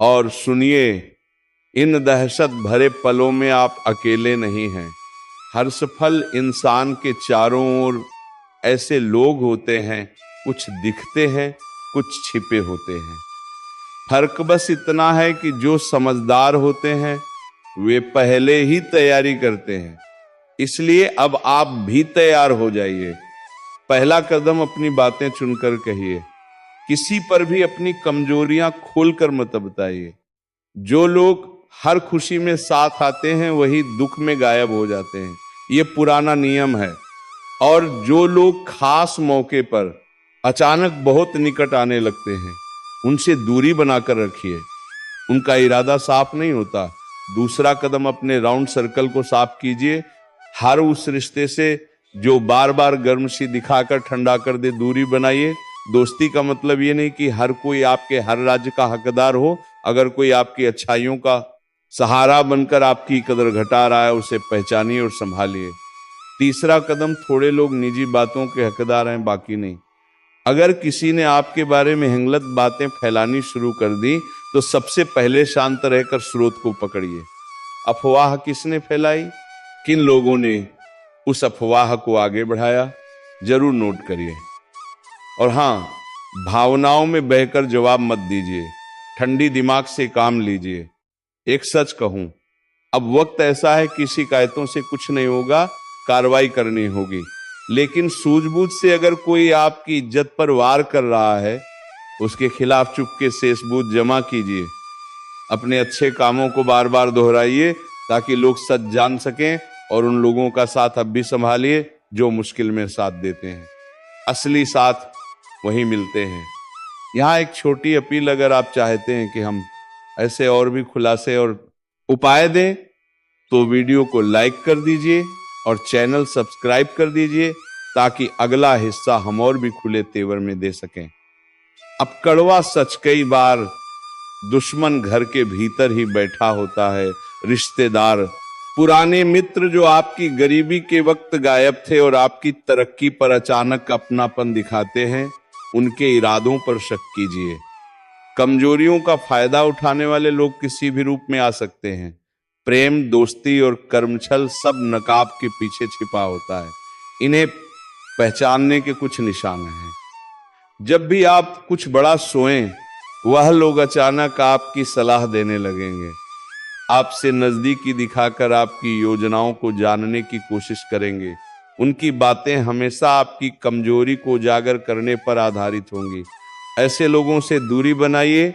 और सुनिए, इन दहशत भरे पलों में आप अकेले नहीं हैं। हर सफल इंसान के चारों ओर ऐसे लोग होते हैं, कुछ दिखते हैं, कुछ छिपे होते हैं। फर्क बस इतना है कि जो समझदार होते हैं वे पहले ही तैयारी करते हैं। इसलिए अब आप भी तैयार हो जाइए। पहला कदम अपनी बातें चुनकर कहिए। किसी पर भी अपनी कमजोरियां खोलकर मत बताइए। जो लोग हर खुशी में साथ आते हैं वही दुख में गायब हो जाते हैं, ये पुराना नियम है। और जो लोग खास मौके पर अचानक बहुत निकट आने लगते हैं उनसे दूरी बनाकर रखिए। उनका इरादा साफ नहीं होता। दूसरा कदम, अपने राउंड सर्कल को साफ कीजिए। हर उस रिश्ते से जो बार बार गर्मशी दिखाकर ठंडा कर दे, दूरी बनाइए। दोस्ती का मतलब ये नहीं कि हर कोई आपके हर राज्य का हकदार हो। अगर कोई आपकी अच्छाइयों का सहारा बनकर आपकी कदर घटा रहा है, उसे पहचानिए और संभालिए। तीसरा कदम, थोड़े लोग निजी बातों के हकदार हैं, बाकी नहीं। अगर किसी ने आपके बारे में गलत बातें फैलानी शुरू कर दी तो सबसे पहले शांत रहकर स्रोत को पकड़िए। अफवाह किसने फैलाई, किन लोगों ने उस अफवाह को आगे बढ़ाया, जरूर नोट करिए। और हाँ, भावनाओं में बहकर जवाब मत दीजिए। ठंडी दिमाग से काम लीजिए। एक सच कहूं, अब वक्त ऐसा है कि शिकायतों से कुछ नहीं होगा, कार्रवाई करनी होगी। लेकिन सूझबूझ से अगर कोई आपकी इज्जत पर वार कर रहा है, उसके खिलाफ चुपके से सबूत जमा कीजिए। अपने अच्छे कामों को बार बार दोहराइए ताकि लोग सच जान सकें। और उन लोगों का साथ अब भी संभालिए जो मुश्किल में साथ देते हैं। असली साथ वहीं मिलते हैं। यहाँ एक छोटी अपील, अगर आप चाहते हैं कि हम ऐसे और भी खुलासे और उपाय दें तो वीडियो को लाइक कर दीजिए और चैनल सब्सक्राइब कर दीजिए ताकि अगला हिस्सा हम और भी खुले तेवर में दे सकें। अब कड़वा सच, कई बार दुश्मन घर के भीतर ही बैठा होता है। रिश्तेदार, पुराने मित्र जो आपकी गरीबी के वक्त गायब थे और आपकी तरक्की पर अचानक अपनापन दिखाते हैं, उनके इरादों पर शक कीजिए। कमजोरियों का फायदा उठाने वाले लोग किसी भी रूप में आ सकते हैं। प्रेम, दोस्ती और कर्मछल सब नकाब के पीछे छिपा होता है। इन्हें पहचानने के कुछ निशान हैं। जब भी आप कुछ बड़ा सोएं, वह लोग अचानक आपकी सलाह देने लगेंगे। आपसे नजदीकी दिखाकर आपकी योजनाओं को जानने की कोशिश करेंगे। उनकी बातें हमेशा आपकी कमजोरी को उजागर करने पर आधारित होंगी। ऐसे लोगों से दूरी बनाइए,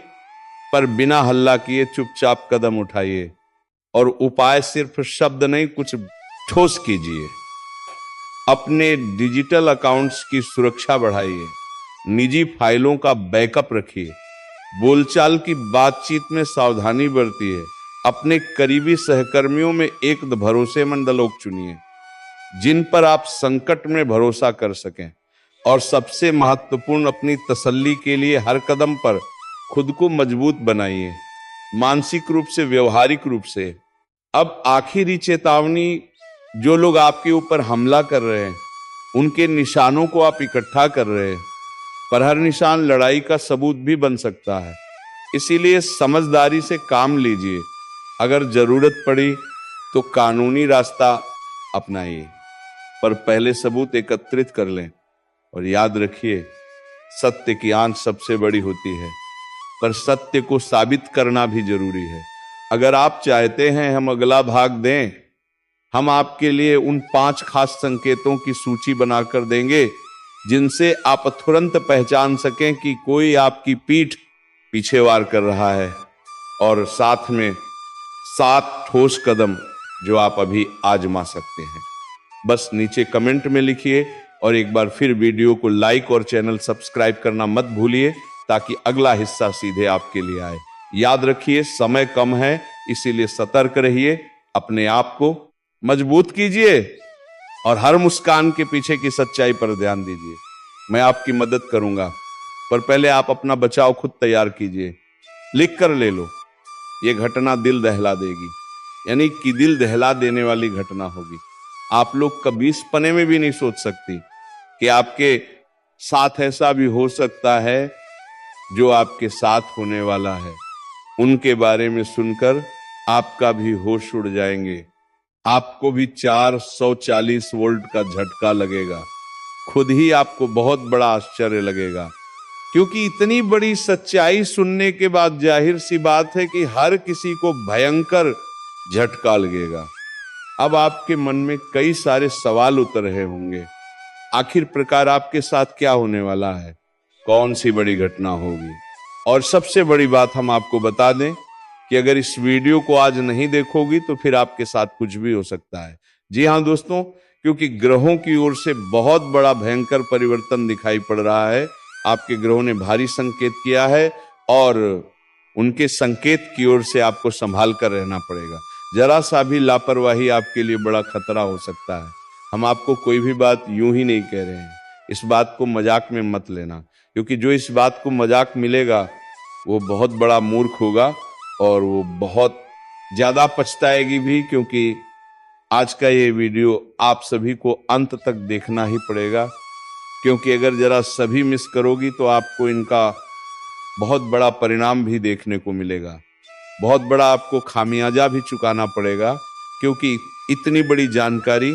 पर बिना हल्ला किए चुपचाप कदम उठाइए। और उपाय सिर्फ शब्द नहीं, कुछ ठोस कीजिए। अपने डिजिटल अकाउंट्स की सुरक्षा बढ़ाइए। निजी फाइलों का बैकअप रखिए। बोलचाल की बातचीत में सावधानी बरतिए। अपने करीबी सहकर्मियों में एक भरोसेमंद लोग चुनिए जिन पर आप संकट में भरोसा कर सकें। और सबसे महत्वपूर्ण, अपनी तसल्ली के लिए हर कदम पर खुद को मजबूत बनाइए, मानसिक रूप से, व्यवहारिक रूप से। अब आखिरी चेतावनी, जो लोग आपके ऊपर हमला कर रहे हैं उनके निशानों को आप इकट्ठा कर रहे हैं, पर हर निशान लड़ाई का सबूत भी बन सकता है। इसीलिए समझदारी से काम लीजिए। अगर जरूरत पड़ी तो कानूनी रास्ता अपनाइए, पर पहले सबूत एकत्रित कर लें। और याद रखिए, सत्य की आंच सबसे बड़ी होती है, पर सत्य को साबित करना भी जरूरी है। अगर आप चाहते हैं हम अगला भाग दें, हम आपके लिए उन 5 खास संकेतों की सूची बनाकर देंगे जिनसे आप तुरंत पहचान सकें कि कोई आपकी पीठ पीछे वार कर रहा है। और साथ में 7 ठोस कदम जो आप अभी आजमा सकते हैं। बस नीचे कमेंट में लिखिए और एक बार फिर वीडियो को लाइक और चैनल सब्सक्राइब करना मत भूलिए ताकि अगला हिस्सा सीधे आपके लिए आए। याद रखिए, समय कम है, इसीलिए सतर्क रहिए। अपने आप को मजबूत कीजिए और हर मुस्कान के पीछे की सच्चाई पर ध्यान दीजिए। मैं आपकी मदद करूंगा, पर पहले आप अपना बचाव खुद तैयार कीजिए। लिख कर ले लो, ये घटना दिल दहला देगी, यानी कि दिल दहला देने वाली घटना होगी। आप लोग कभी इस पने में भी नहीं सोच सकती कि आपके साथ ऐसा भी हो सकता है जो आपके साथ होने वाला है। उनके बारे में सुनकर आपका भी होश उड़ जाएंगे। आपको भी 440 वोल्ट का झटका लगेगा। खुद ही आपको बहुत बड़ा आश्चर्य लगेगा, क्योंकि इतनी बड़ी सच्चाई सुनने के बाद जाहिर सी बात है कि हर किसी को भयंकर झटका लगेगा। अब आपके मन में कई सारे सवाल उतर रहे होंगे, आखिर प्रकार आपके साथ क्या होने वाला है, कौन सी बड़ी घटना होगी। और सबसे बड़ी बात हम आपको बता दें कि अगर इस वीडियो को आज नहीं देखोगी तो फिर आपके साथ कुछ भी हो सकता है। जी हाँ दोस्तों, क्योंकि ग्रहों की ओर से बहुत बड़ा भयंकर परिवर्तन दिखाई पड़ रहा है। आपके ग्रहों ने भारी संकेत किया है और उनके संकेत की ओर से आपको संभाल कर रहना पड़ेगा। जरा सा भी लापरवाही आपके लिए बड़ा खतरा हो सकता है। हम आपको कोई भी बात यूं ही नहीं कह रहे हैं, इस बात को मजाक में मत लेना, क्योंकि जो इस बात को मजाक मिलेगा वो बहुत बड़ा मूर्ख होगा और वो बहुत ज्यादा पछताएगी भी, क्योंकि आज का ये वीडियो आप सभी को अंत तक देखना ही पड़ेगा। क्योंकि अगर जरा सभी मिस करोगी तो आपको इनका बहुत बड़ा परिणाम भी देखने को मिलेगा, बहुत बड़ा आपको खामियाजा भी चुकाना पड़ेगा। क्योंकि इतनी बड़ी जानकारी,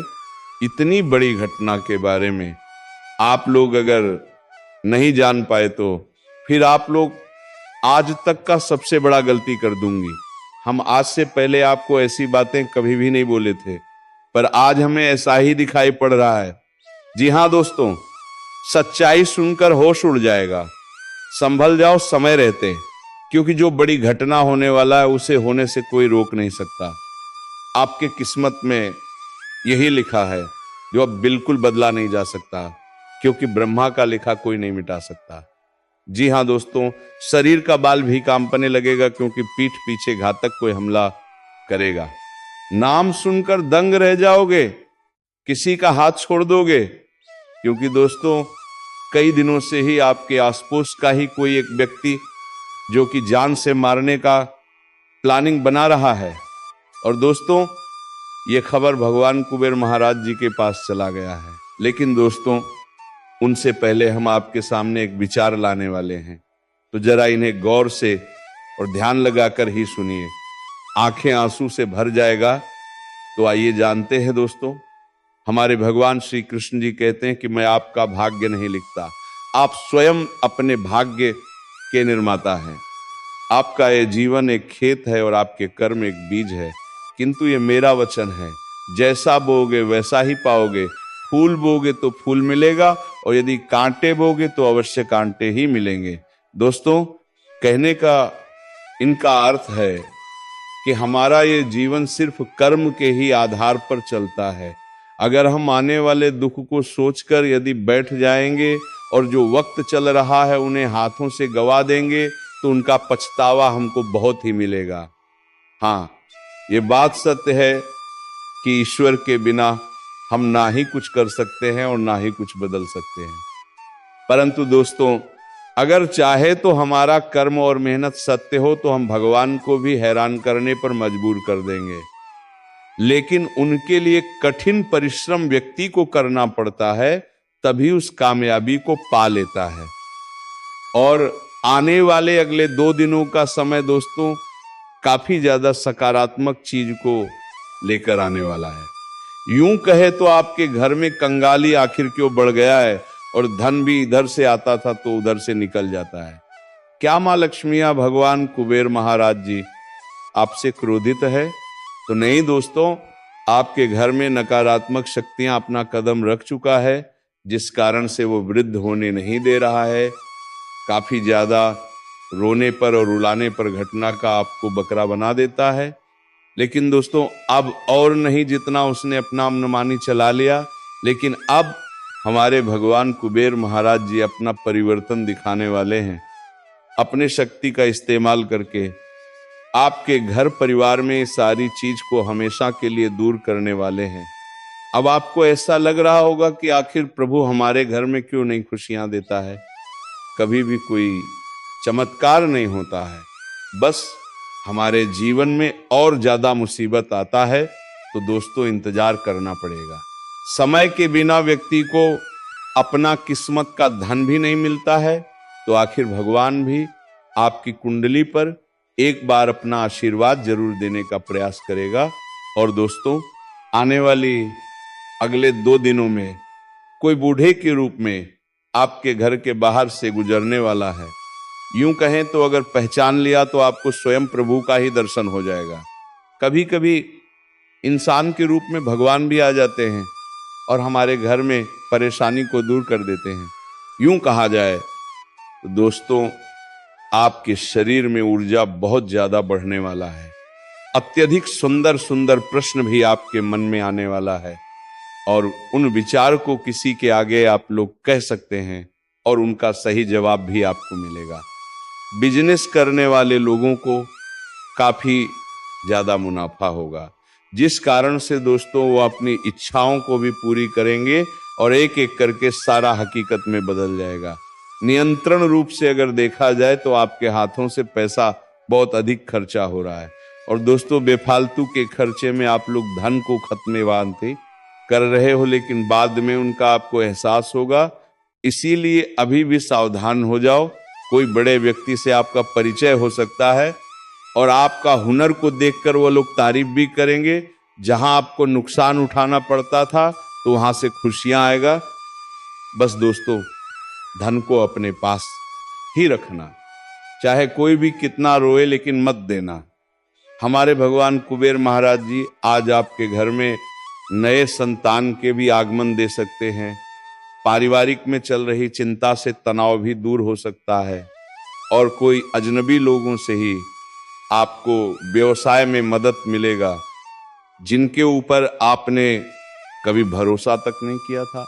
इतनी बड़ी घटना के बारे में आप लोग अगर नहीं जान पाए तो फिर आप लोग आज तक का सबसे बड़ा गलती कर दूंगी। हम आज से पहले आपको ऐसी बातें कभी भी नहीं बोले थे, पर आज हमें ऐसा ही दिखाई पड़ रहा है। जी हाँ दोस्तों, सच्चाई सुनकर होश उड़ जाएगा। संभल जाओ समय रहते, क्योंकि जो बड़ी घटना होने वाला है उसे होने से कोई रोक नहीं सकता। आपके किस्मत में यही लिखा है जो अब बिल्कुल बदला नहीं जा सकता, क्योंकि ब्रह्मा का लिखा कोई नहीं मिटा सकता। जी हाँ दोस्तों, शरीर का बाल भी कांपने लगेगा, क्योंकि पीठ पीछे घातक कोई हमला करेगा। नाम सुनकर दंग रह जाओगे, किसी का हाथ छोड़ दोगे, क्योंकि दोस्तों कई दिनों से ही आपके आसपास का ही कोई एक व्यक्ति जो कि जान से मारने का प्लानिंग बना रहा है। और दोस्तों ये खबर भगवान कुबेर महाराज जी के पास चला गया है। लेकिन दोस्तों उनसे पहले हम आपके सामने एक विचार लाने वाले हैं, तो जरा इन्हें गौर से और ध्यान लगाकर ही सुनिए, आंखें आंसू से भर जाएगा। तो आइए जानते हैं दोस्तों, हमारे भगवान श्री कृष्ण जी कहते हैं कि मैं आपका भाग्य नहीं लिखता, आप स्वयं अपने भाग्य के निर्माता हैं। आपका ये जीवन एक खेत है और आपके कर्म एक बीज है, किंतु ये मेरा वचन है, जैसा बोगे वैसा ही पाओगे। फूल बोगे तो फूल मिलेगा, और यदि कांटे बोगे तो अवश्य कांटे ही मिलेंगे। दोस्तों कहने का इनका अर्थ है कि हमारा ये जीवन सिर्फ कर्म के ही आधार पर चलता है। अगर हम आने वाले दुख को सोचकर यदि बैठ जाएंगे और जो वक्त चल रहा है उन्हें हाथों से गवा देंगे तो उनका पछतावा हमको बहुत ही मिलेगा। हाँ, ये बात सत्य है कि ईश्वर के बिना हम ना ही कुछ कर सकते हैं और ना ही कुछ बदल सकते हैं। परंतु दोस्तों अगर चाहे तो हमारा कर्म और मेहनत सत्य हो तो हम भगवान को भी हैरान करने पर मजबूर कर देंगे। लेकिन उनके लिए कठिन परिश्रम व्यक्ति को करना पड़ता है, तभी उस कामयाबी को पा लेता है। और आने वाले अगले 2 दिनों का समय दोस्तों काफी ज्यादा सकारात्मक चीज को लेकर आने वाला है। यूं कहे तो आपके घर में कंगाली आखिर क्यों बढ़ गया है, और धन भी इधर से आता था तो उधर से निकल जाता है। क्या माँ लक्ष्मिया भगवान कुबेर महाराज जी आपसे क्रोधित है? तो नहीं दोस्तों, आपके घर में नकारात्मक शक्तियां अपना कदम रख चुका है, जिस कारण से वो वृद्ध होने नहीं दे रहा है। काफी ज्यादा रोने पर और रुलाने पर घटना का आपको बकरा बना देता है। लेकिन दोस्तों अब और नहीं, जितना उसने अपना मनमानी चला लिया, लेकिन अब हमारे भगवान कुबेर महाराज जी अपना परिवर्तन दिखाने वाले हैं। अपने शक्ति का इस्तेमाल करके आपके घर परिवार में सारी चीज को हमेशा के लिए दूर करने वाले हैं। अब आपको ऐसा लग रहा होगा कि आखिर प्रभु हमारे घर में क्यों नहीं खुशियां देता है, कभी भी कोई चमत्कार नहीं होता है, बस हमारे जीवन में और ज्यादा मुसीबत आता है। तो दोस्तों इंतजार करना पड़ेगा। समय के बिना व्यक्ति को अपना किस्मत का धन भी नहीं मिलता है, तो आखिर भगवान भी आपकी कुंडली पर एक बार अपना आशीर्वाद जरूर देने का प्रयास करेगा। और दोस्तों, आने वाली अगले 2 दिनों में कोई बूढ़े के रूप में आपके घर के बाहर से गुजरने वाला है। यूं कहें तो अगर पहचान लिया तो आपको स्वयं प्रभु का ही दर्शन हो जाएगा। कभी कभी इंसान के रूप में भगवान भी आ जाते हैं और हमारे घर में परेशानी को दूर कर देते हैं। यूं कहा जाए तो दोस्तों, आपके शरीर में ऊर्जा बहुत ज्यादा बढ़ने वाला है। अत्यधिक सुंदर सुंदर प्रश्न भी आपके मन में आने वाला है और उन विचार को किसी के आगे आप लोग कह सकते हैं और उनका सही जवाब भी आपको मिलेगा। बिजनेस करने वाले लोगों को काफी ज्यादा मुनाफा होगा, जिस कारण से दोस्तों वो अपनी इच्छाओं को भी पूरी करेंगे और एक एक करके सारा हकीकत में बदल जाएगा। नियंत्रण रूप से अगर देखा जाए तो आपके हाथों से पैसा बहुत अधिक खर्चा हो रहा है और दोस्तों, बेफालतू के खर्चे में आप लोग धन को खत्मेवांति कर रहे हो, लेकिन बाद में उनका आपको एहसास होगा। इसीलिए अभी भी सावधान हो जाओ। कोई बड़े व्यक्ति से आपका परिचय हो सकता है और आपका हुनर को देखकर वो लोग तारीफ भी करेंगे। जहां आपको नुकसान उठाना पड़ता था तो वहां से खुशियां आएगा। बस दोस्तों, धन को अपने पास ही रखना, चाहे कोई भी कितना रोए लेकिन मत देना। हमारे भगवान कुबेर महाराज जी आज आपके घर में नए संतान के भी आगमन दे सकते हैं। पारिवारिक में चल रही चिंता से तनाव भी दूर हो सकता है और कोई अजनबी लोगों से ही आपको व्यवसाय में मदद मिलेगा, जिनके ऊपर आपने कभी भरोसा तक नहीं किया था,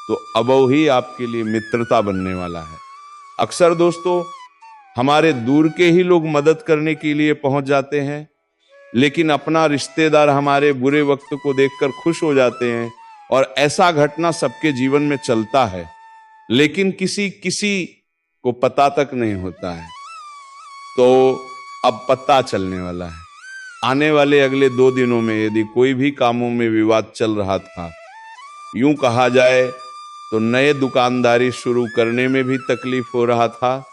तो अब ही आपके लिए मित्रता बनने वाला है। अक्सर दोस्तों, हमारे दूर के ही लोग मदद करने के लिए पहुंच जाते हैं, लेकिन अपना रिश्तेदार हमारे बुरे वक्त को देखकर खुश हो जाते हैं और ऐसा घटना सबके जीवन में चलता है, लेकिन किसी को पता तक नहीं होता है। तो अब पता चलने वाला है। आने वाले अगले 2 दिनों में यदि कोई भी कामों में विवाद चल रहा था, यूं कहा जाए तो नए दुकानदारी शुरू करने में भी तकलीफ हो रहा था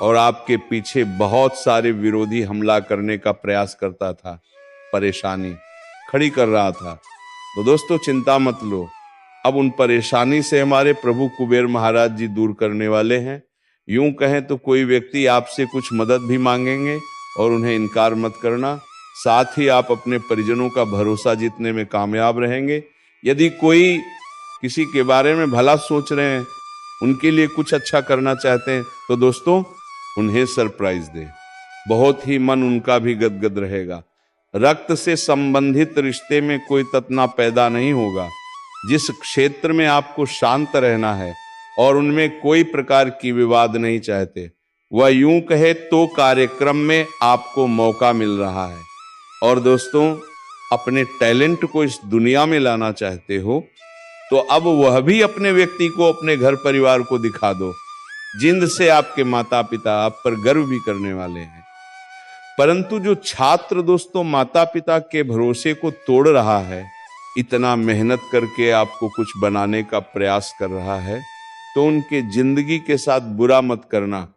और आपके पीछे बहुत सारे विरोधी हमला करने का प्रयास करता था, परेशानी खड़ी कर रहा था, तो दोस्तों चिंता मत लो। अब उन परेशानी से हमारे प्रभु कुबेर महाराज जी दूर करने वाले हैं। यूं कहें तो कोई व्यक्ति आपसे कुछ मदद भी मांगेंगे और उन्हें इनकार मत करना। साथ ही आप अपने परिजनों का भरोसा जीतने में कामयाब रहेंगे। यदि कोई किसी के बारे में भला सोच रहे हैं, उनके लिए कुछ अच्छा करना चाहते हैं, तो दोस्तों उन्हें सरप्राइज दें। बहुत ही मन उनका भी गदगद रहेगा। रक्त से संबंधित रिश्ते में कोई ततना पैदा नहीं होगा। जिस क्षेत्र में आपको शांत रहना है और उनमें कोई प्रकार की विवाद नहीं चाहते, वह यूं कहे तो कार्यक्रम में आपको मौका मिल रहा है। और दोस्तों, अपने टैलेंट को इस दुनिया में लाना चाहते हो तो अब वह भी अपने व्यक्ति को, अपने घर परिवार को दिखा दो, जिंद से आपके माता पिता आप पर गर्व भी करने वाले हैं। परंतु जो छात्र दोस्तों माता पिता के भरोसे को तोड़ रहा है, इतना मेहनत करके आपको कुछ बनाने का प्रयास कर रहा है, तो उनके जिंदगी के साथ बुरा मत करना,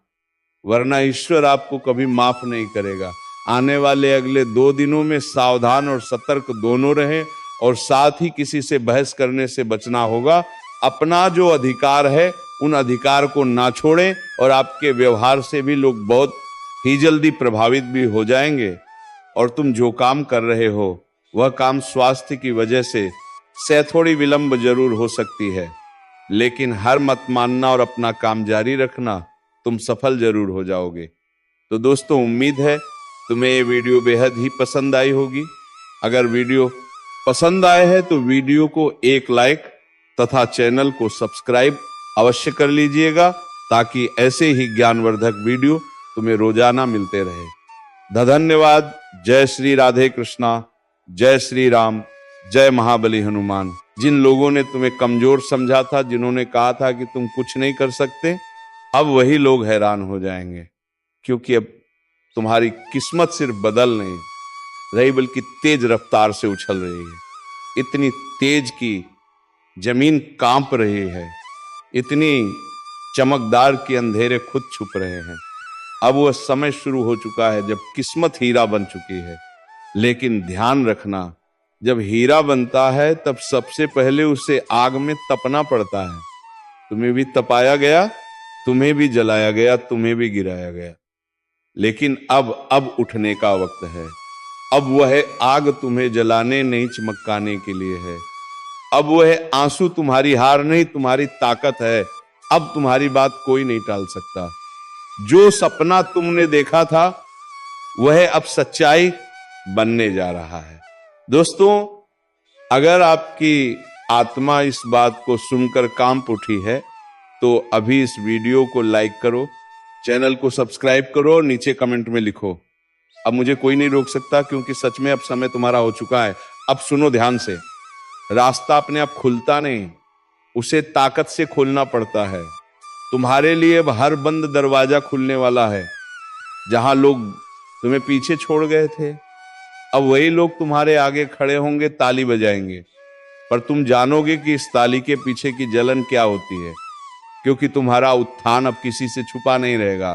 वरना ईश्वर आपको कभी माफ नहीं करेगा। आने वाले अगले 2 दिनों में सावधान और सतर्क दोनों रहें और साथ ही किसी से बहस करने से बचना होगा। अपना जो अधिकार है उन अधिकार को ना छोड़ें और आपके व्यवहार से भी लोग बहुत ही जल्दी प्रभावित भी हो जाएंगे। और तुम जो काम कर रहे हो वह काम स्वास्थ्य की वजह से थोड़ी विलंब जरूर हो सकती है, लेकिन हार मत मानना और अपना काम जारी रखना, तुम सफल जरूर हो जाओगे। तो दोस्तों, उम्मीद है तुम्हें ये वीडियो बेहद ही पसंद आई होगी। अगर वीडियो पसंद आए है तो वीडियो को एक लाइक तथा चैनल को सब्सक्राइब अवश्य कर लीजिएगा, ताकि ऐसे ही ज्ञानवर्धक वीडियो तुम्हें रोजाना मिलते रहे। धन्यवाद। जय श्री राधे कृष्णा, जय श्री राम, जय महाबली हनुमान। जिन लोगों ने तुम्हें कमजोर समझा था, जिन्होंने कहा था कि तुम कुछ नहीं कर सकते, अब वही लोग हैरान हो जाएंगे, क्योंकि अब तुम्हारी किस्मत सिर्फ बदल नहीं रही बल्कि तेज रफ्तार से उछल रही है। इतनी तेज की जमीन कांप रही है, इतनी चमकदार कि अंधेरे खुद छुप रहे हैं। अब वह समय शुरू हो चुका है जब किस्मत हीरा बन चुकी है। लेकिन ध्यान रखना, जब हीरा बनता है तब सबसे पहले उसे आग में तपना पड़ता है। तुम्हें भी तपाया गया, तुम्हें भी जलाया गया, तुम्हें भी गिराया गया, लेकिन अब उठने का वक्त है। अब वह आग तुम्हें जलाने नहीं चमकाने के लिए है। अब वह आंसू तुम्हारी हार नहीं, तुम्हारी ताकत है। अब तुम्हारी बात कोई नहीं टाल सकता। जो सपना तुमने देखा था वह अब सच्चाई बनने जा रहा है। दोस्तों, अगर आपकी आत्मा इस बात को सुनकर कांप उठी है तो अभी इस वीडियो को लाइक करो, चैनल को सब्सक्राइब करो और नीचे कमेंट में लिखो। अब मुझे कोई नहीं रोक सकता, क्योंकि सच में अब समय तुम्हारा हो चुका है। अब सुनो ध्यान से। रास्ता अपने आप खुलता नहीं, उसे ताकत से खोलना पड़ता है। तुम्हारे लिए अब हर बंद दरवाजा खुलने वाला है। जहां लोग तुम्हें पीछे छोड़ गए थे, अब वही लोग तुम्हारे आगे खड़े होंगे, ताली बजाएंगे। पर तुम जानोगे कि इस ताली के पीछे की जलन क्या होती है, क्योंकि तुम्हारा उत्थान अब किसी से छुपा नहीं रहेगा।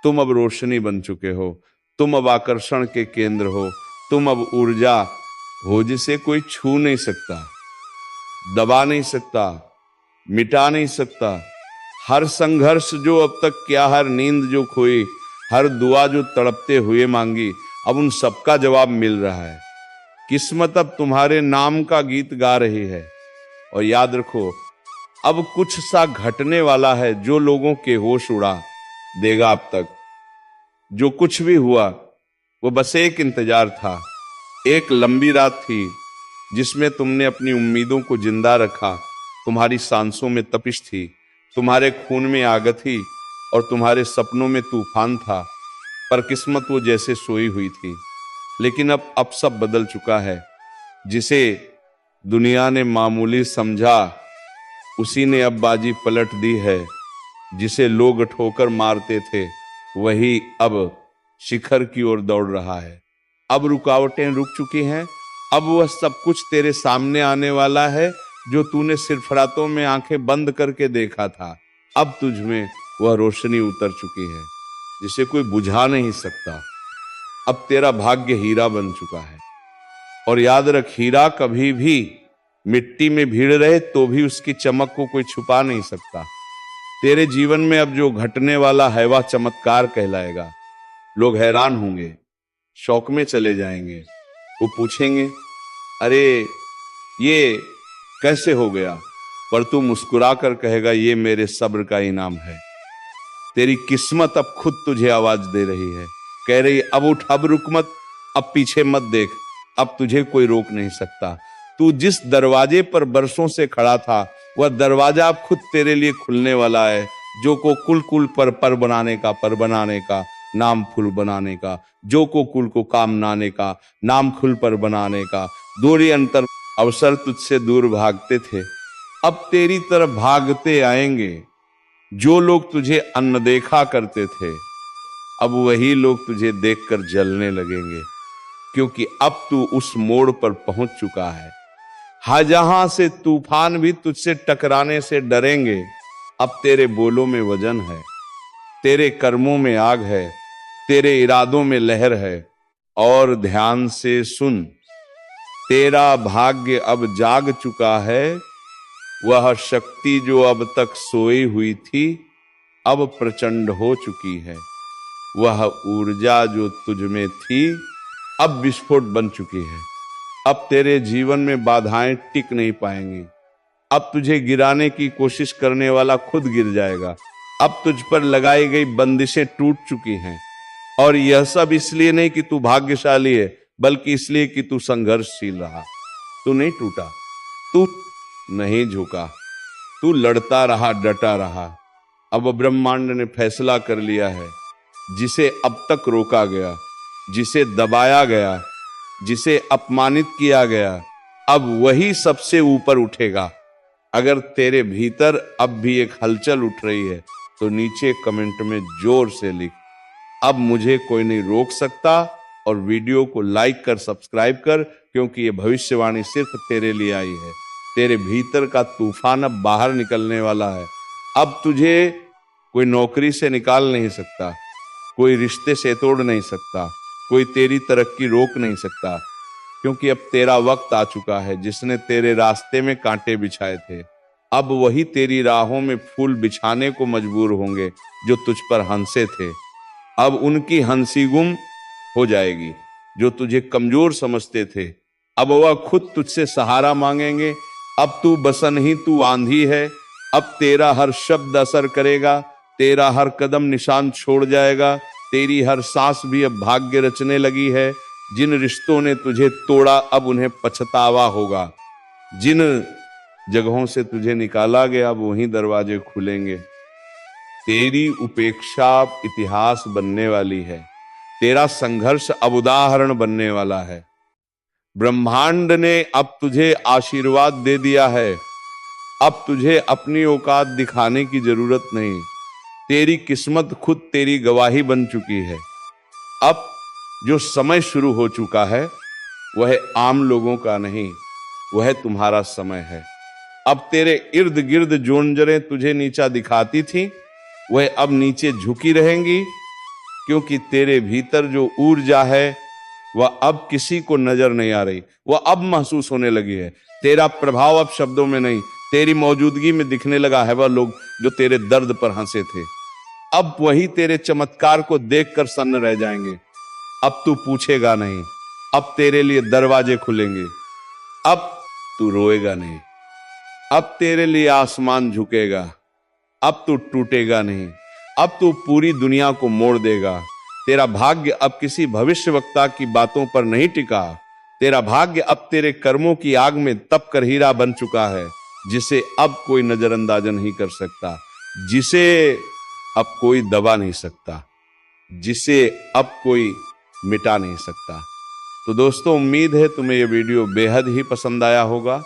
तुम अब रोशनी बन चुके हो, तुम अब आकर्षण के केंद्र हो, तुम अब ऊर्जा हो जिसे कोई छू नहीं सकता, दबा नहीं सकता, मिटा नहीं सकता। हर संघर्ष जो अब तक किया, हर नींद जो खोई, हर दुआ जो तड़पते हुए मांगी, अब उन सबका जवाब मिल रहा है। किस्मत अब तुम्हारे नाम का गीत गा रही है। और याद रखो, अब कुछ सा घटने वाला है जो लोगों के होश उड़ा देगा। अब तक जो कुछ भी हुआ वो बस एक इंतजार था, एक लंबी रात थी जिसमें तुमने अपनी उम्मीदों को जिंदा रखा। तुम्हारी सांसों में तपिश थी, तुम्हारे खून में आग थी और तुम्हारे सपनों में तूफान था। पर किस्मत वो जैसे सोई हुई थी। लेकिन अब सब बदल चुका है। जिसे दुनिया ने मामूली समझा, उसी ने अब बाजी पलट दी है। जिसे लोग ठोकर मारते थे, वही अब शिखर की ओर दौड़ रहा है। अब रुकावटें रुक चुकी हैं। अब वह सब कुछ तेरे सामने आने वाला है जो तूने सिर्फ रातों में आंखें बंद करके देखा था। अब तुझ में वह रोशनी उतर चुकी है जिसे कोई बुझा नहीं सकता। अब तेरा भाग्य हीरा बन चुका है। और याद रख, हीरा कभी भी मिट्टी में भीड़ रहे तो भी उसकी चमक को कोई छुपा नहीं सकता। तेरे जीवन में अब जो घटने वाला है वह चमत्कार कहलाएगा। लोग हैरान होंगे, शौक में चले जाएंगे। वो पूछेंगे, अरे ये कैसे हो गया? पर तू मुस्कुरा कर कहेगा, ये मेरे सब्र का इनाम है। तेरी किस्मत अब खुद तुझे आवाज दे रही है, कह रही, अब उठ, अब रुक मत, अब पीछे मत देख, अब तुझे कोई रोक नहीं सकता। तू जिस दरवाजे पर बरसों से खड़ा था, वह दरवाजा अब खुद तेरे लिए खुलने वाला है। जो को कुल कुल पर बनाने का, पर बनाने का, नाम फूल बनाने का, जो को कुल को काम नाने का, नाम खुल पर बनाने का। दूरी अंतर अवसर तुझसे दूर भागते थे, अब तेरी तरफ भागते आएंगे। जो लोग तुझे अनदेखा करते थे, अब वही लोग तुझे देखकर जलने लगेंगे, क्योंकि अब तू उस मोड़ पर पहुंच चुका है। जहां से तूफान भी तुझसे टकराने से डरेंगे। अब तेरे बोलों में वजन है, तेरे कर्मों में आग है, तेरे इरादों में लहर है। और ध्यान से सुन, तेरा भाग्य अब जाग चुका है। वह शक्ति जो अब तक सोई हुई थी, अब प्रचंड हो चुकी है। वह ऊर्जा जो तुझ में थी, अब विस्फोट बन चुकी है। अब तेरे जीवन में बाधाएं टिक नहीं पाएंगी। अब तुझे गिराने की कोशिश करने वाला खुद गिर जाएगा। अब तुझ पर लगाई गई बंदिशें टूट चुकी हैं। और यह सब इसलिए नहीं कि तू भाग्यशाली है, बल्कि इसलिए कि तू संघर्षशील रहा। तू नहीं टूटा, तू नहीं झुका, तू लड़ता रहा, डटा रहा। अब ब्रह्मांड ने फैसला कर लिया है। जिसे अब तक रोका गया, जिसे दबाया गया, जिसे अपमानित किया गया, अब वही सबसे ऊपर उठेगा। अगर तेरे भीतर अब भी एक हलचल उठ रही है तो नीचे कमेंट में जोर से लिख, अब मुझे कोई नहीं रोक सकता। और वीडियो को लाइक कर, सब्सक्राइब कर, क्योंकि ये भविष्यवाणी सिर्फ तेरे लिए आई है। तेरे भीतर का तूफान अब बाहर निकलने वाला है। अब तुझे कोई नौकरी से निकाल नहीं सकता, कोई रिश्ते से तोड़ नहीं सकता, कोई तेरी तरक्की रोक नहीं सकता, क्योंकि अब तेरा वक्त आ चुका है। जिसने तेरे रास्ते में कांटे बिछाए थे, अब वही तेरी राहों में फूल बिछाने को मजबूर होंगे जो तुझ पर हंसे थे। अब उनकी हंसी गुम हो जाएगी। जो तुझे कमजोर समझते थे, अब वह खुद तुझसे सहारा मांगेंगे। अब तू बसन ही तू आंधी है, अब तेरा हर शब्द असर करेगा, तेरा हर कदम निशान छोड़ जाएगा, तेरी हर सांस भी अब भाग्य रचने लगी है। जिन रिश्तों ने तुझे तोड़ा अब उन्हें पछतावा होगा, जिन जगहों से तुझे निकाला गया अब वहीं दरवाजे खुलेंगे। तेरी उपेक्षा इतिहास बनने वाली है, तेरा संघर्ष अब उदाहरण बनने वाला है। ब्रह्मांड ने अब तुझे आशीर्वाद दे दिया है, अब तुझे अपनी औकात दिखाने की जरूरत नहीं। तेरी किस्मत खुद तेरी गवाही बन चुकी है। अब जो समय शुरू हो चुका है वह आम लोगों का नहीं, वह तुम्हारा समय है। अब तेरे इर्द गिर्द जो नजरें तुझे नीचा दिखाती थी वह अब नीचे झुकी रहेंगी, क्योंकि तेरे भीतर जो ऊर्जा है वह अब किसी को नजर नहीं आ रही, वह अब महसूस होने लगी है। तेरा प्रभाव अब शब्दों में नहीं, तेरी मौजूदगी में दिखने लगा है। वह लोग जो तेरे दर्द पर हंसे थे अब वही तेरे चमत्कार को देखकर सन्न रह जाएंगे। अब तू पूछेगा नहीं, अब तेरे लिए दरवाजे खुलेंगे। अब तू रोएगा नहीं, अब तेरे लिए आसमान झुकेगा। अब तू टूटेगा नहीं, अब तू पूरी दुनिया को मोड़ देगा। तेरा भाग्य अब किसी भविष्यवक्ता की बातों पर नहीं टिका। तेरा भाग्य अब तेरे कर्मों की आग में तप कर हीरा बन चुका है, जिसे अब कोई नजरअंदाज नहीं कर सकता, जिसे अब कोई दबा नहीं सकता, जिसे अब कोई मिटा नहीं सकता। तो दोस्तों, उम्मीद है तुम्हें यह वीडियो बेहद ही पसंद आया होगा।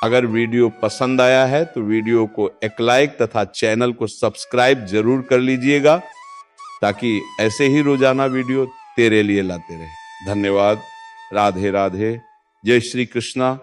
अगर वीडियो पसंद आया है तो वीडियो को एक लाइक तथा चैनल को सब्सक्राइब जरूर कर लीजिएगा, ताकि ऐसे ही रोजाना वीडियो तेरे लिए लाते रहे। धन्यवाद। राधे राधे। जय श्री कृष्णा।